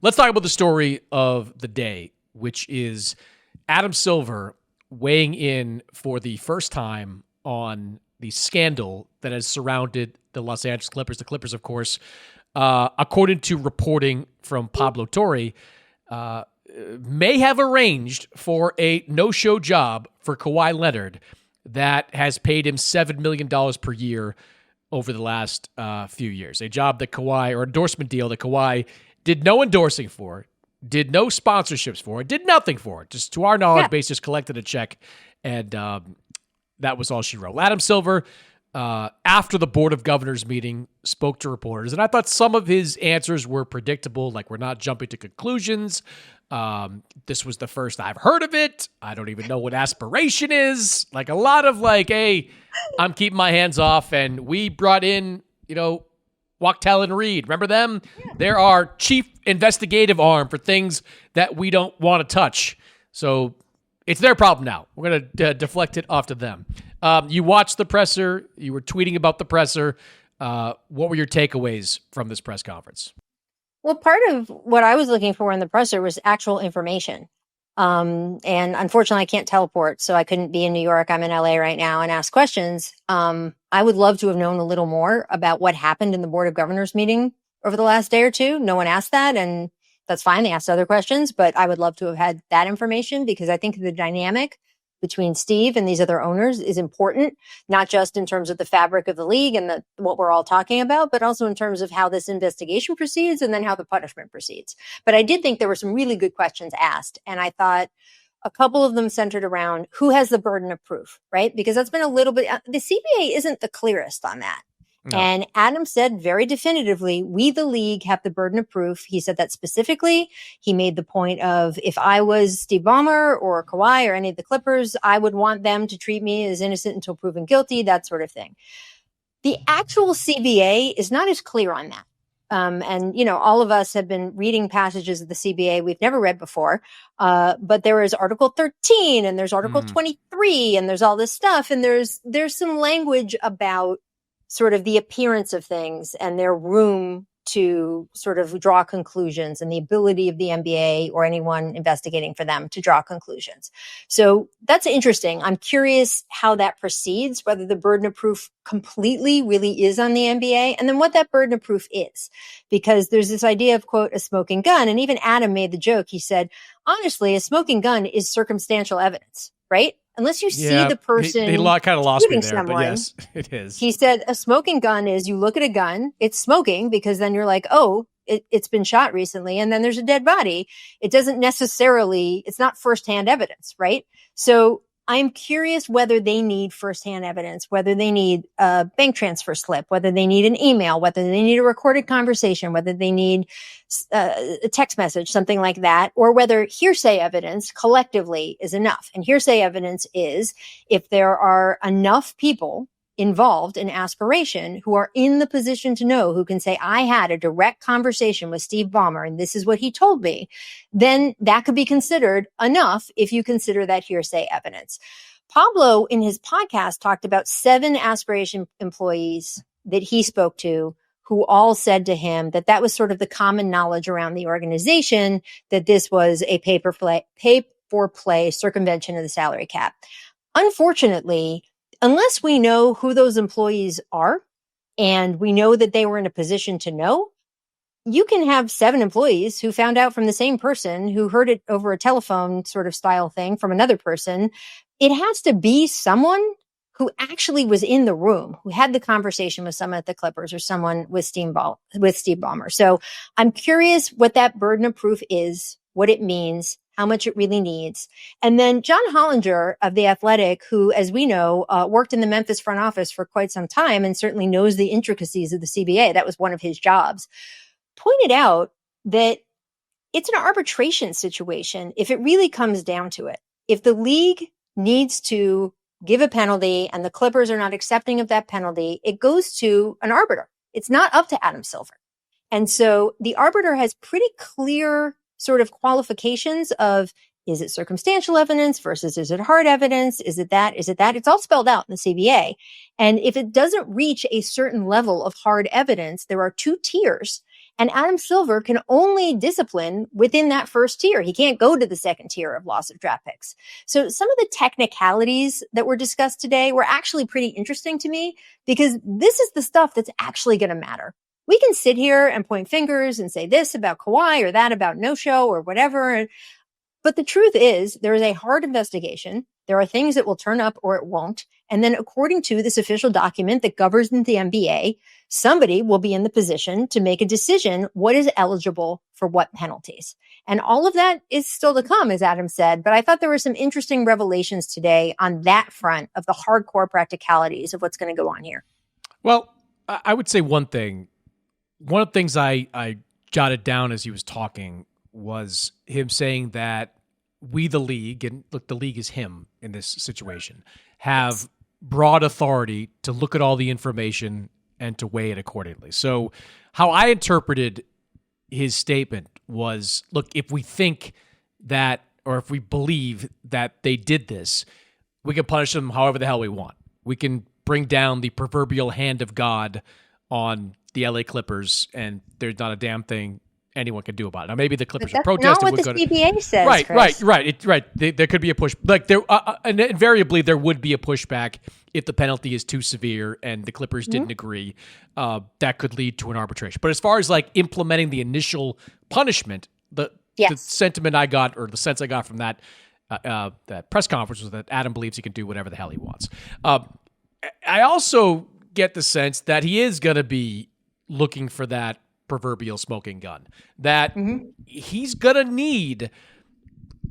Let's talk about the story of the day, which is Adam Silver weighing in for the first time on the scandal that has surrounded the Los Angeles Clippers. The Clippers, of course, according to reporting from Pablo Torre, may have arranged for a no-show job for Kawhi Leonard that has paid him $7 million per year over the last few years. A job that Kawhi, or endorsement deal that Kawhi did no endorsing for, did no sponsorships for, did nothing for it. Just to our knowledge base, just collected a check, and that was all she wrote. Adam Silver, after the Board of Governors meeting, spoke to reporters, and I thought some of his answers were predictable, like we're not jumping to conclusions. This was the first I've heard of it. I don't even know what aspiration is. Like a lot of like, hey, I'm keeping my hands off, and we brought in, Wachtel and Reed. Remember them? Yeah. They're our chief investigative arm for things that we don't want to touch. So it's their problem now. We're going to deflect it off to them. You watched the presser. You were tweeting about the presser. What were your takeaways from this press conference? Well, part of what I was looking for in the presser was actual information. And unfortunately, I can't teleport, so I couldn't be in New York. I'm in LA right now and ask questions. I would love to have known a little more about what happened in the Board of Governors meeting over the last day or two. No one asked that, and that's fine. They asked other questions, but I would love to have had that information because I think the dynamic between Steve and these other owners is important, not just in terms of the fabric of the league and what we're all talking about, but also in terms of how this investigation proceeds and then how the punishment proceeds. But I did think there were some really good questions asked. And I thought a couple of them centered around who has the burden of proof, right? Because that's been a little bit, the CBA isn't the clearest on that. No. And Adam said very definitively, we, the league, have the burden of proof. He said that specifically. He made the point of, if I was Steve Ballmer or Kawhi or any of the Clippers, I would want them to treat me as innocent until proven guilty, that sort of thing. The actual CBA is not as clear on that. And, all of us have been reading passages of the CBA we've never read before. But there is Article 13 and there's Article 23 and there's all this stuff. And there's some language about sort of the appearance of things and their room to sort of draw conclusions and the ability of the NBA or anyone investigating for them to draw conclusions. So that's interesting. I'm curious how that proceeds, whether the burden of proof completely really is on the NBA, and then what that burden of proof is. Because there's this idea of, quote, a smoking gun. And even Adam made the joke. He said, honestly, a smoking gun is circumstantial evidence, right? Unless you see the person he kind of lost me there, someone, but yes, it is. He said a smoking gun is you look at a gun, it's smoking because then you're like, oh, it's been shot recently, and then there's a dead body. It doesn't necessarily, it's not firsthand evidence, right? So I'm curious whether they need firsthand evidence, whether they need a bank transfer slip, whether they need an email, whether they need a recorded conversation, whether they need a text message, something like that, or whether hearsay evidence collectively is enough. And hearsay evidence is if there are enough people involved in aspiration who are in the position to know, who can say, I had a direct conversation with Steve Ballmer and this is what he told me, then that could be considered enough if you consider that hearsay evidence. Pablo, in his podcast, talked about 7 aspiration employees that he spoke to who all said to him that that was sort of the common knowledge around the organization, that this was a pay for play circumvention of the salary cap. Unfortunately, unless we know who those employees are and we know that they were in a position to know, you can have 7 employees who found out from the same person who heard it over a telephone sort of style thing from another person. It has to be someone who actually was in the room, who had the conversation with someone at the Clippers or someone with Steve Ballmer. So I'm curious what that burden of proof is, what it means, how much it really needs. And then John Hollinger of The Athletic, who, as we know, worked in the Memphis front office for quite some time and certainly knows the intricacies of the CBA. That was one of his jobs. Pointed out that it's an arbitration situation if it really comes down to it. If the league needs to give a penalty and the Clippers are not accepting of that penalty, it goes to an arbiter. It's not up to Adam Silver. And so the arbiter has pretty clear sort of qualifications of, is it circumstantial evidence versus is it hard evidence? Is it that? Is it that? It's all spelled out in the CBA. And if it doesn't reach a certain level of hard evidence, there are 2 tiers. And Adam Silver can only discipline within that first tier. He can't go to the second tier of loss of draft picks. So some of the technicalities that were discussed today were actually pretty interesting to me, because this is the stuff that's actually going to matter. We can sit here and point fingers and say this about Kawhi or that about no-show or whatever. But the truth is, there is a hard investigation. There are things that will turn up or it won't. And then according to this official document that governs the NBA, somebody will be in the position to make a decision what is eligible for what penalties. And all of that is still to come, as Adam said. But I thought there were some interesting revelations today on that front of the hardcore practicalities of what's going to go on here. Well, I would say one thing. One of the things I jotted down as he was talking was him saying that we, the league, and look, the league is him in this situation, have broad authority to look at all the information and to weigh it accordingly. So how I interpreted his statement was, look, if we think that, or if we believe that they did this, we can punish them however the hell we want. We can bring down the proverbial hand of God on the LA Clippers, and there's not a damn thing anyone can do about it. Now, maybe the Clippers are protesting. Not what the CBA says. Right, Chris. right. There could be a push. Like there, and invariably there would be a pushback if the penalty is too severe and the Clippers didn't agree. That could lead to an arbitration. But as far as like implementing the initial punishment, the sentiment I got, or the sense I got from that press conference, was that Adam believes he can do whatever the hell he wants. I also get the sense that he is going to be looking for that proverbial smoking gun, that he's going to need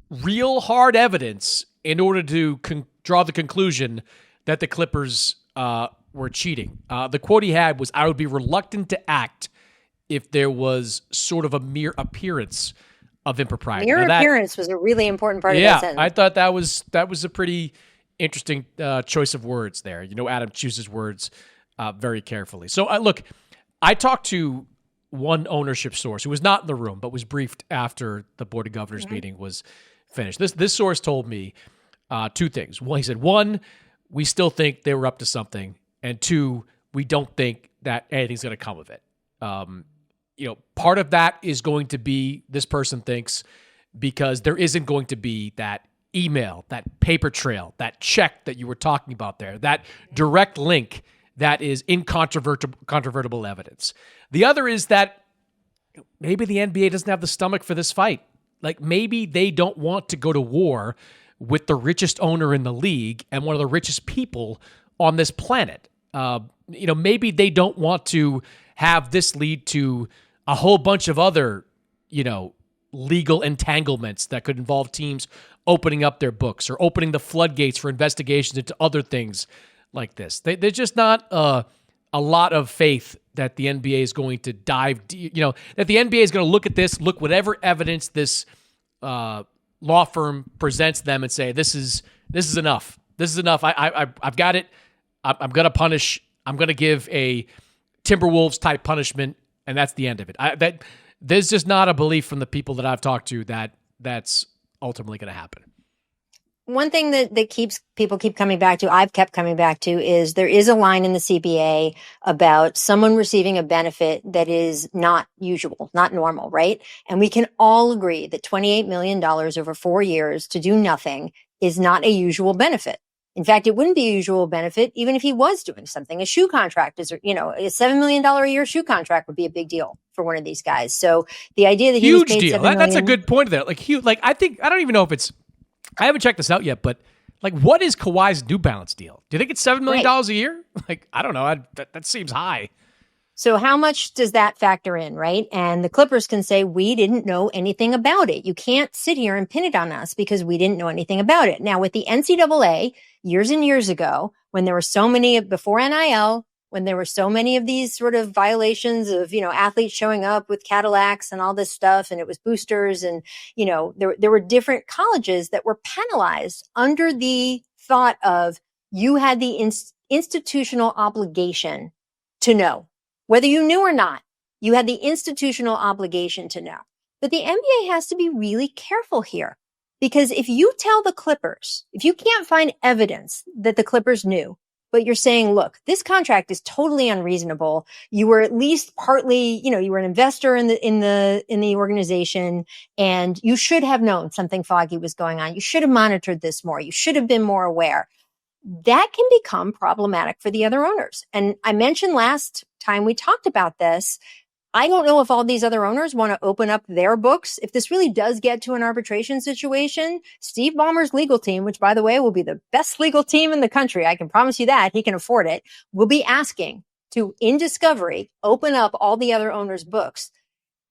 real hard evidence in order to draw the conclusion that the Clippers were cheating. The quote he had was, "I would be reluctant to act if there was sort of a mere appearance of impropriety." Mere appearance was a really important part of that sentence. I thought that was a pretty interesting choice of words there. You know, Adam chooses words very carefully. So look, I talked to one ownership source who was not in the room, but was briefed after the Board of Governors meeting was finished. This source told me two things. Well, he said, one, we still think they were up to something, and two, we don't think that anything's going to come of it. Part of that is going to be, this person thinks, because there isn't going to be that email, that paper trail, that check that you were talking about there, that direct link that is incontrovertible evidence. The other is that maybe the NBA doesn't have the stomach for this fight. Like, maybe they don't want to go to war with the richest owner in the league and one of the richest people on this planet. Maybe they don't want to have this lead to a whole bunch of other, legal entanglements that could involve teams opening up their books or opening the floodgates for investigations into other things like this. There's just not a lot of faith that the NBA is going to dive deep, that the NBA is going to look at this, look whatever evidence this law firm presents them and say, this is enough. This is enough. I've got it. I'm going to punish. I'm going to give a Timberwolves type punishment, and that's the end of it. There's just not a belief from the people that I've talked to that that's ultimately going to happen. One thing that people keep coming back to, I've kept coming back to, is there is a line in the CBA about someone receiving a benefit that is not usual, not normal, right? And we can all agree that $28 million over 4 years to do nothing is not a usual benefit. In fact, it wouldn't be a usual benefit even if he was doing something. A shoe contract is, a $7 million a year shoe contract would be a big deal for one of these guys. So the idea that he was paid deal. $7 million, that's a good point there. Like huge. Like I don't even know if it's. I haven't checked this out yet, but like, what is Kawhi's New Balance deal? Do you think it's $7 million a year? Like, I don't know. That seems high. So how much does that factor in, right? And the Clippers can say, we didn't know anything about it. You can't sit here and pin it on us because we didn't know anything about it. Now, with the NCAA, years and years ago, when there were so many, before NIL, when there were so many of these sort of violations of, athletes showing up with Cadillacs and all this stuff, and it was boosters, and, there were different colleges that were penalized under the thought of you had the institutional obligation to know. Whether you knew or not, you had the institutional obligation to know. But the NBA has to be really careful here, because if you tell the Clippers, if you can't find evidence that the Clippers knew, but you're saying, look, this contract is totally unreasonable. You were at least partly, you were an investor in the organization, and you should have known something foggy was going on. You should have monitored this more. You should have been more aware. That can become problematic for the other owners. And I mentioned last time we talked about this, I don't know if all these other owners want to open up their books. If this really does get to an arbitration situation, Steve Ballmer's legal team, which by the way will be the best legal team in the country, I can promise you that, he can afford it, will be asking to, in discovery, open up all the other owners' books.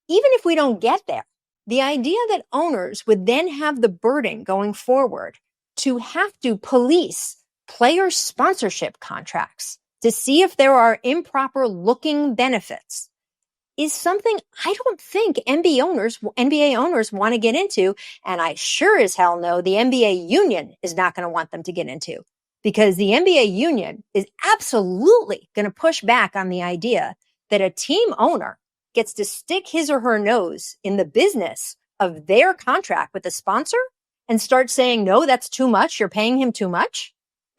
Even if we don't get there, the idea that owners would then have the burden going forward to have to police player sponsorship contracts to see if there are improper looking benefits is something I don't think NBA owners want to get into. And I sure as hell know the NBA union is not going to want them to get into, because the NBA union is absolutely going to push back on the idea that a team owner gets to stick his or her nose in the business of their contract with a sponsor and start saying, no, that's too much. You're paying him too much.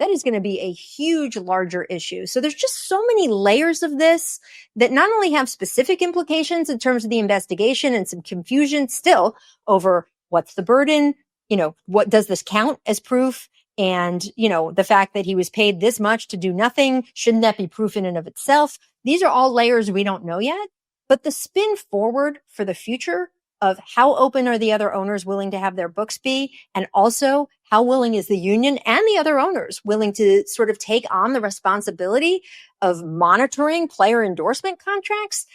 That is going to be a huge, larger issue. So there's just so many layers of this that not only have specific implications in terms of the investigation and some confusion still over what's the burden, what does this count as proof? And, the fact that he was paid this much to do nothing, shouldn't that be proof in and of itself? These are all layers we don't know yet. But the spin forward for the future of how open are the other owners willing to have their books be, and also how willing is the union and the other owners willing to sort of take on the responsibility of monitoring player endorsement contracts.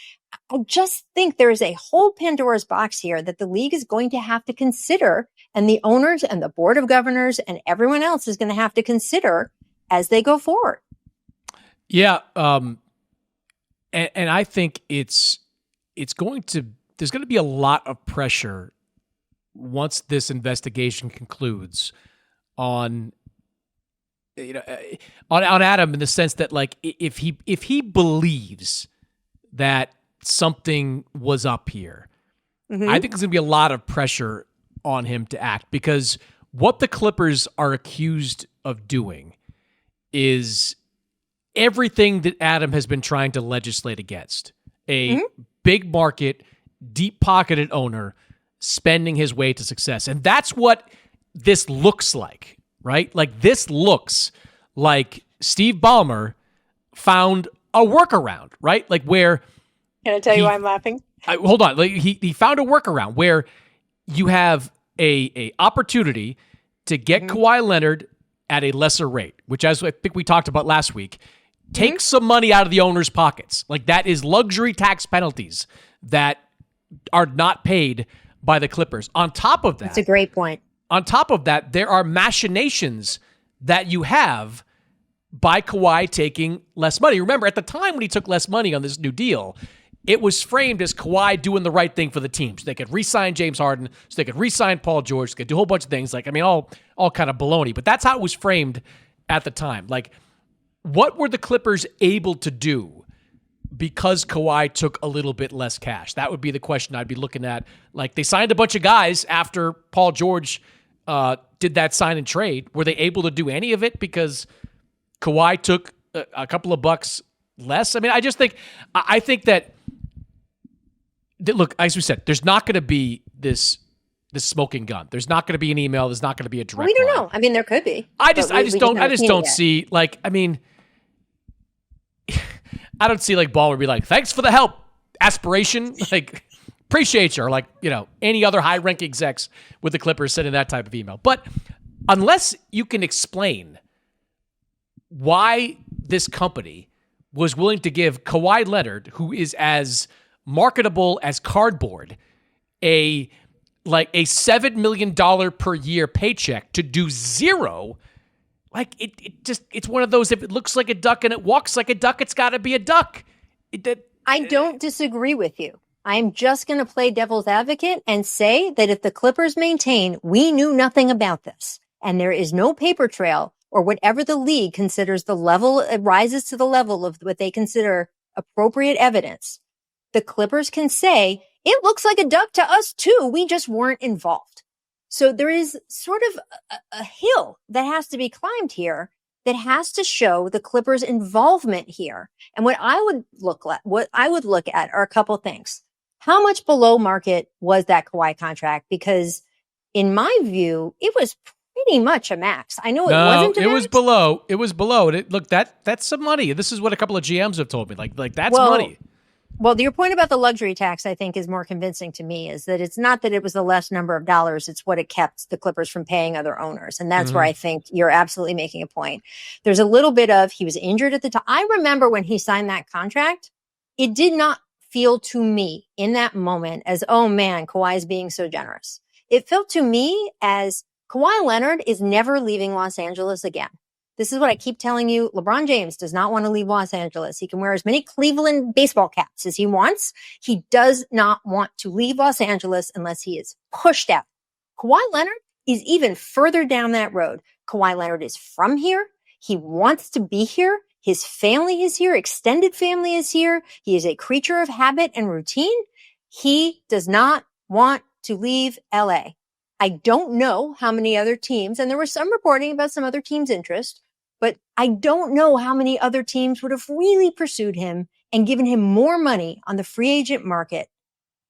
I just think there is a whole Pandora's box here that the league is going to have to consider, and the owners and the board of governors and everyone else is going to have to consider as they go forward. Yeah. And I think there's going to be a lot of pressure once this investigation concludes on Adam, in the sense that, like, if he believes that something was up here, I think there's going to be a lot of pressure on him to act, because what the Clippers are accused of doing is everything that Adam has been trying to legislate against. A big market, deep-pocketed owner spending his way to success. And that's what this looks like, right? Like, this looks like Steve Ballmer found a workaround, right? Like, where... Can I tell you why I'm laughing? Hold on. Like, he found a workaround where you have a opportunity to get Kawhi Leonard at a lesser rate, which, as I think we talked about last week, takes some money out of the owner's pockets. Like, that is luxury tax penalties that are not paid by the Clippers. On top of that... That's a great point. On top of that, there are machinations that you have by Kawhi taking less money. Remember, at the time when he took less money on this new deal, it was framed as Kawhi doing the right thing for the team. So they could re-sign James Harden, so they could re-sign Paul George, so they could do a whole bunch of things. Like, I mean, all kind of baloney. But that's how it was framed at the time. Like, what were the Clippers able to do because Kawhi took a little bit less cash? That would be the question I'd be looking at. Like, they signed a bunch of guys after Paul George did that sign and trade. Were they able to do any of it because Kawhi took a couple of bucks less? I mean, I think that look, as we said, there's not going to be this smoking gun. There's not going to be an email. There's not going to be a direct We don't line. know. I mean, there could be. I just don't see, like, I mean, I don't see, like, Ballmer be like, thanks for the help, aspiration. Like, appreciate you. Or, like, any other high-ranking execs with the Clippers sending that type of email. But unless you can explain why this company was willing to give Kawhi Leonard, who is as marketable as cardboard, a $7 million per year paycheck to do zero, like, it's one of those, if it looks like a duck and it walks like a duck, it's got to be a duck. I don't disagree with you. I'm just going to play devil's advocate and say that if the Clippers maintain we knew nothing about this and there is no paper trail, or whatever the league considers the level, it rises to the level of what they consider appropriate evidence, the Clippers can say, it looks like a duck to us too. We just weren't involved. So there is sort of a hill that has to be climbed here that has to show the Clippers' involvement here. And what I would look at are a couple things. How much below market was that Kawhi contract? Because in my view, it was pretty much a max. I know it wasn't a max. It was below. Look, that's some money. This is what a couple of GMs have told me. Like that's money. Well, your point about the luxury tax, I think, is more convincing to me, is that it's not that it was the less number of dollars. It's what it kept the Clippers from paying other owners. And that's where I think you're absolutely making a point. There's a little bit of, he was injured at the time. I remember when he signed that contract, it did not feel to me in that moment as, oh man, Kawhi is being so generous. It felt to me as Kawhi Leonard is never leaving Los Angeles again. This is what I keep telling you. LeBron James does not want to leave Los Angeles. He can wear as many Cleveland baseball caps as he wants. He does not want to leave Los Angeles unless he is pushed out. Kawhi Leonard is even further down that road. Kawhi Leonard is from here. He wants to be here. His family is here. Extended family is here. He is a creature of habit and routine. He does not want to leave LA. I don't know how many other teams, and there was some reporting about some other teams' interest, but I don't know how many other teams would have really pursued him and given him more money on the free agent market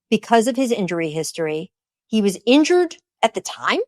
because of his injury history. He was injured at the time.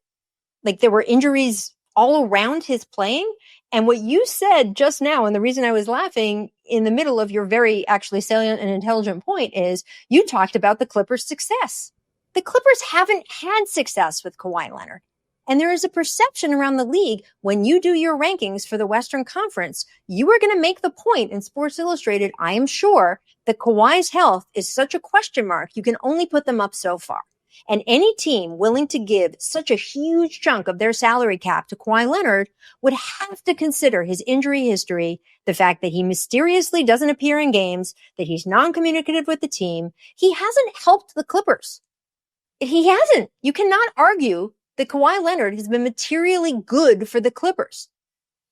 Like there were injuries all around his playing. And what you said just now, and the reason I was laughing in the middle of your very actually salient and intelligent point, is you talked about the Clippers' success. The Clippers haven't had success with Kawhi Leonard. And there is a perception around the league when you do your rankings for the Western Conference, you are going to make the point in Sports Illustrated, I am sure, that Kawhi's health is such a question mark. You can only put them up so far. And any team willing to give such a huge chunk of their salary cap to Kawhi Leonard would have to consider his injury history, the fact that he mysteriously doesn't appear in games, that he's non-communicative with the team. He hasn't helped the Clippers. He hasn't. You cannot argue that Kawhi Leonard has been materially good for the Clippers.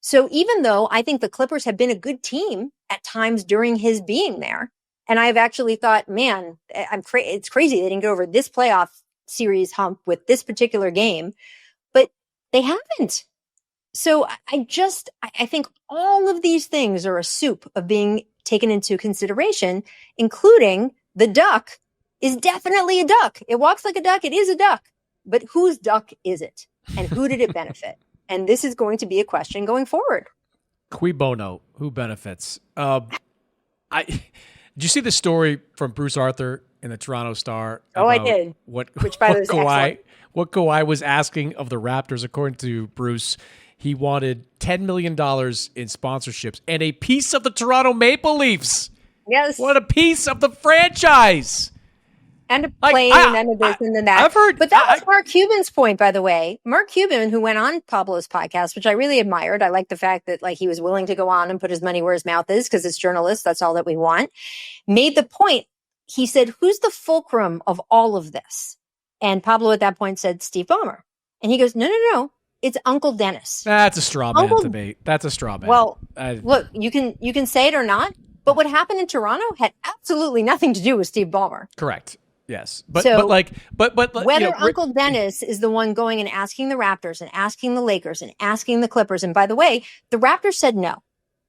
So even though I think the Clippers have been a good team at times during his being there, and I've actually thought, man, it's crazy they didn't get over this playoff series hump with this particular game, but they haven't. So I think all of these things are a soup of being taken into consideration, including the duck is definitely a duck. It walks like a duck. It is a duck. But whose duck is it? And who did it benefit? And this is going to be a question going forward. Cui bono? Who benefits? Did you see the story from Bruce Arthur in the Toronto Star? Oh, I did. What Kawhi was asking of the Raptors, according to Bruce, he wanted $10 million in sponsorships and a piece of the Toronto Maple Leafs. Yes. What a piece of the franchise. And a plane and a this and that. I've heard, but that was Mark Cuban's point, by the way. Mark Cuban, who went on Pablo's podcast, which I really admired. I like the fact that he was willing to go on and put his money where his mouth is because it's journalists. That's all that we want. Made the point. He said, who's the fulcrum of all of this? And Pablo at that point said, Steve Ballmer. And he goes, no. It's Uncle Dennis. That's a straw man debate. That's a straw man. Well, look, you can say it or not, but what happened in Toronto had absolutely nothing to do with Steve Ballmer. Correct. Yes. But whether Uncle Dennis is the one going and asking the Raptors and asking the Lakers and asking the Clippers. And by the way, the Raptors said no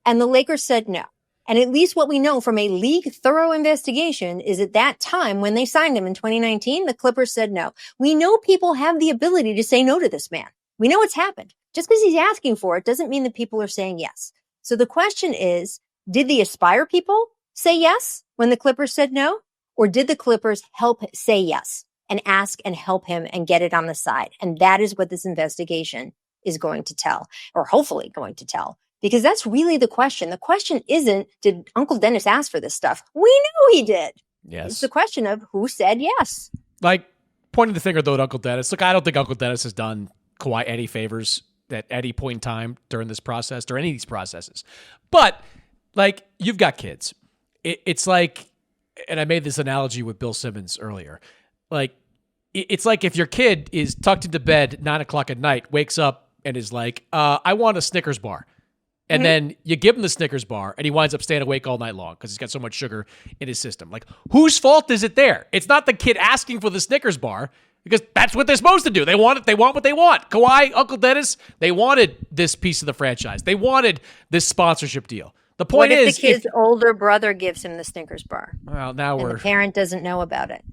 and the Lakers said no. And at least what we know from a league thorough investigation is at that time when they signed him in 2019, the Clippers said no. We know people have the ability to say no to this man. We know it's happened. Just because he's asking for it doesn't mean that people are saying yes. So the question is, did the Aspire people say yes when the Clippers said no? Or did the Clippers help say yes and ask and help him and get it on the side? And that is what this investigation is going to tell, or hopefully going to tell, because that's really the question. The question isn't, did Uncle Dennis ask for this stuff? We know he did. Yes. It's the question of who said yes. Pointing the finger, though, at Uncle Dennis. Look, I don't think Uncle Dennis has done Kawhi any favors at any point in time during this process, or any of these processes. But, you've got kids. It's like, and I made this analogy with Bill Simmons earlier. It's like if your kid is tucked into bed at 9:00 at night, wakes up and is like, I want a Snickers bar. And then you give him the Snickers bar and he winds up staying awake all night long because he's got so much sugar in his system. Whose fault is it there? It's not the kid asking for the Snickers bar. because that's what they're supposed to do. They want it. They want what they want. Kawhi, Uncle Dennis, they wanted this piece of the franchise. They wanted this sponsorship deal. The point is, what if the kid's older brother gives him the Snickers bar? Well, now the parent doesn't know about it.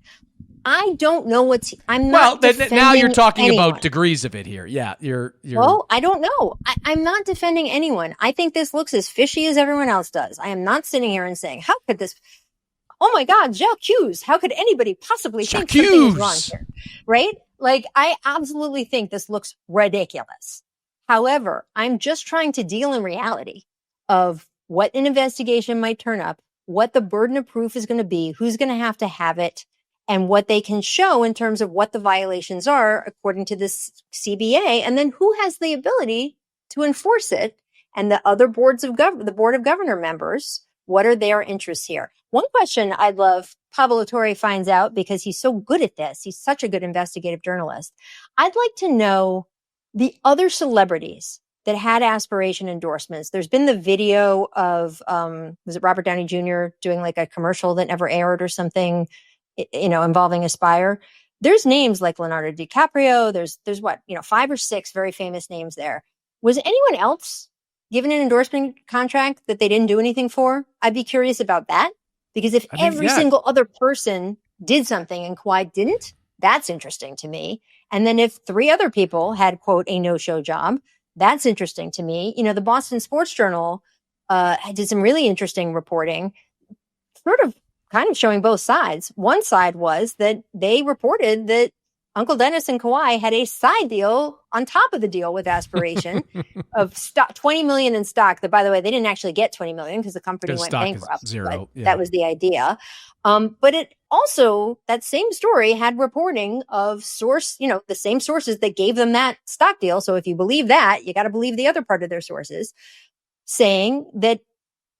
I don't know I'm not. Well, now you're talking anyone. about degrees of it here. Yeah, you're. Well, I don't know. I'm not defending anyone. I think this looks as fishy as everyone else does. I am not sitting here and saying, how could this? Oh my God, Jacques Hughes. How could anybody possibly think something is wrong here? Right? Like, I absolutely think this looks ridiculous. However, I'm just trying to deal in reality of what an investigation might turn up, what the burden of proof is going to be, who's going to have it, and what they can show in terms of what the violations are according to this CBA, and then who has the ability to enforce it, and the other the board of governor members, what are their interests here? One question I'd love Pablo Torre finds out, because he's so good at this. He's such a good investigative journalist. I'd like to know the other celebrities that had aspiration endorsements. There's been the video of, was it Robert Downey Jr. doing like a commercial that never aired or something, involving Aspire. There's names like Leonardo DiCaprio. There's what, 5 or 6 very famous names there. Was anyone else given an endorsement contract that they didn't do anything for? I'd be curious about that, because if every single other person did something and Kawhi didn't, that's interesting to me. And then if 3 other people had, quote, a no-show job, that's interesting to me. The Boston Sports Journal did some really interesting reporting, sort of kind of showing both sides. One side was that they reported that Uncle Dennis and Kawhi had a side deal on top of the deal with Aspiration of stock, $20 million in stock. That, by the way, they didn't actually get $20 million because the company went bankrupt. Zero. Yeah. That was the idea. But it also, that same story had reporting of the same sources that gave them that stock deal. So if you believe that, you got to believe the other part of their sources, saying that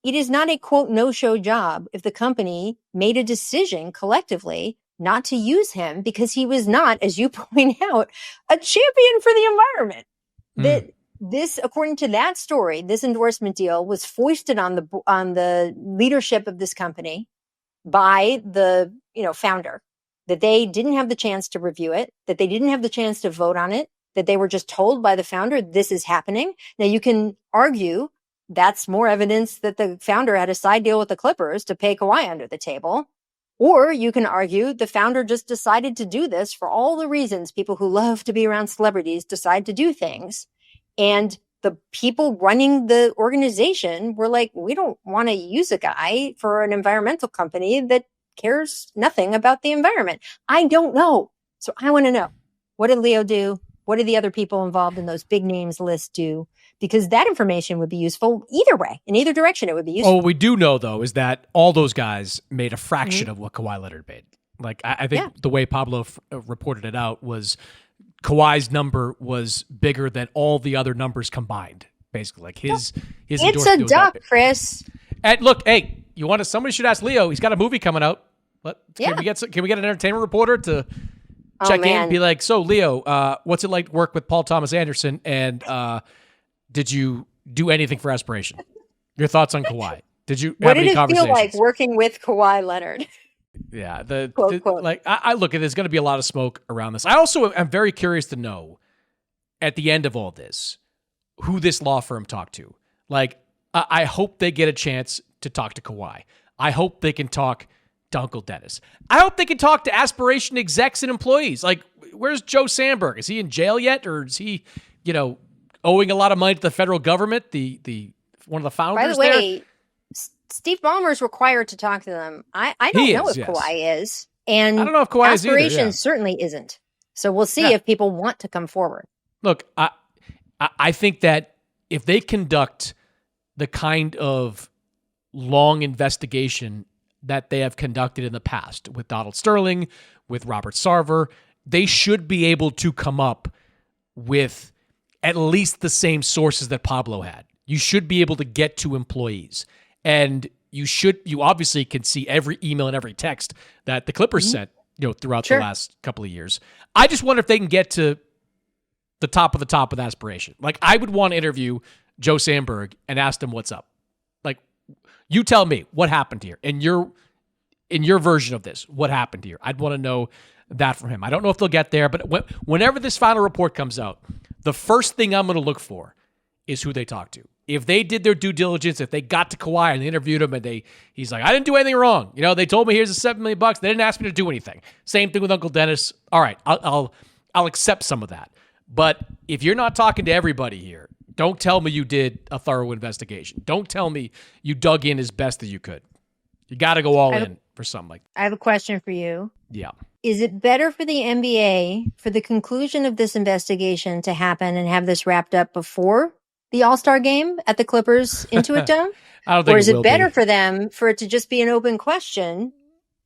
it is not a, quote, no-show job if the company made a decision collectively not to use him because he was not, as you point out, a champion for the environment. That this, according to that story, this endorsement deal was foisted on the leadership of this company by the founder, that they didn't have the chance to review it, that they didn't have the chance to vote on it, that they were just told by the founder, this is happening. Now you can argue that's more evidence that the founder had a side deal with the Clippers to pay Kawhi under the table. Or you can argue the founder just decided to do this for all the reasons people who love to be around celebrities decide to do things. And the people running the organization were like, we don't want to use a guy for an environmental company that cares nothing about the environment. I don't know. So I want to know, what did Leo do? What did the other people involved in those big names list do? Because that information would be useful either way. In either direction, it would be useful. Oh, what we do know, though, is that all those guys made a fraction of what Kawhi Leonard made. Like, I think the way Pablo reported it out was Kawhi's number was bigger than all the other numbers combined, basically. Like, his it's a duck, Chris. And look, hey, somebody should ask Leo. He's got a movie coming out. Can we get an entertainment reporter to check in and be like, so, Leo, what's it like to work with Paul Thomas Anderson? And did you do anything for Aspiration? Your thoughts on Kawhi? Did you have any conversations? What did it feel like working with Kawhi Leonard? Yeah, quote. Like I look at, there's going to be a lot of smoke around this. I also am very curious to know at the end of all this who this law firm talked to. Like, I hope they get a chance to talk to Kawhi. I hope they can talk to Uncle Dennis. I hope they can talk to Aspiration execs and employees. Like, where's Joe Sandberg? Is he in jail yet, or is he, owing a lot of money to the federal government? The one of the founders. By the way, Steve Ballmer is required to talk to them. I don't know if Kawhi is, and I don't know if Kawhi Aspiration is either, certainly isn't. So we'll see if people want to come forward. Look, I think that if they conduct the kind of long investigation that they have conducted in the past with Donald Sterling, with Robert Sarver, they should be able to come up with at least the same sources that Pablo had. You should be able to get to employees. And you obviously can see every email and every text that the Clippers sent, throughout the last couple of years. I just wonder if they can get to the top of the top with Aspiration. Like, I would want to interview Joe Sandberg and ask him what's up. Like, you tell me what happened here in your version of this. What happened here? I'd want to know that from him. I don't know if they'll get there, but whenever this final report comes out, the first thing I'm going to look for is who they talk to. If they did their due diligence, if they got to Kawhi and they interviewed him and he's like, I didn't do anything wrong. They told me here's the $7 million. They didn't ask me to do anything. Same thing with Uncle Dennis. All right, I'll accept some of that. But if you're not talking to everybody here, don't tell me you did a thorough investigation. Don't tell me you dug in as best as you could. You got to go all in for something like that. I have a question for you. Yeah. Is it better for the NBA for the conclusion of this investigation to happen and have this wrapped up before the All-Star game at the Clippers Intuit Dome? I don't think or is it better be. for them for it to just be an open question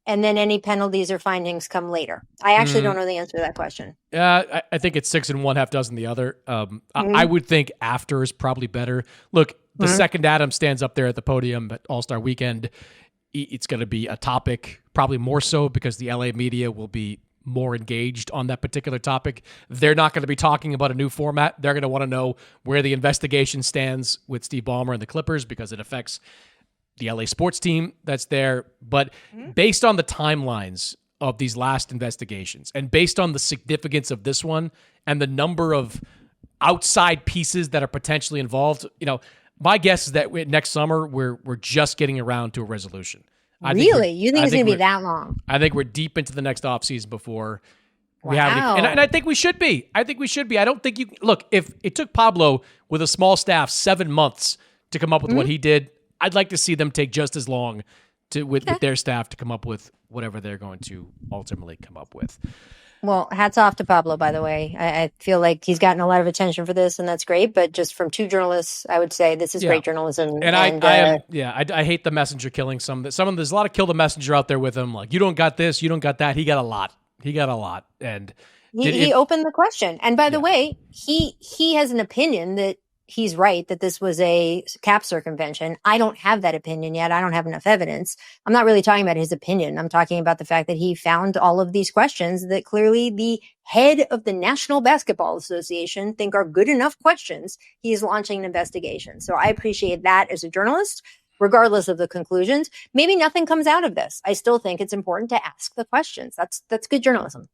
and then any penalties or findings come later? I actually don't know the answer to that question. I think it's 6 and 1, half dozen the other. I would think after is probably better. Look, the second Adam stands up there at the podium at All-Star Weekend, it's going to be a topic, probably more so because the LA media will be more engaged on that particular topic. They're not going to be talking about a new format. They're going to want to know where the investigation stands with Steve Ballmer and the Clippers because it affects the LA sports team that's there. But based on the timelines of these last investigations and based on the significance of this one and the number of outside pieces that are potentially involved, my guess is that next summer we're just getting around to a resolution. Really? You think it's going to be that long? I think we're deep into the next offseason before we have it. And I think we should be. I don't think you look, if it took Pablo with a small staff 7 months to come up with what he did, I'd like to see them take just as long with their staff to come up with whatever they're going to ultimately come up with. Well, hats off to Pablo, by the way. I feel like he's gotten a lot of attention for this, and that's great. But just from two journalists, I would say this is great journalism. And I hate the messenger killing some. There's a lot of kill the messenger out there with him. Like, you don't got this, you don't got that. He got a lot. And he opened the question. And by the way, he has an opinion that he's right, that this was a cap circumvention. I don't have that opinion yet. I don't have enough evidence. I'm not really talking about his opinion. I'm talking about the fact that he found all of these questions that clearly the head of the National Basketball Association think are good enough questions. He is launching an investigation. So I appreciate that as a journalist, regardless of the conclusions. Maybe nothing comes out of this. I still think it's important to ask the questions. That's good journalism.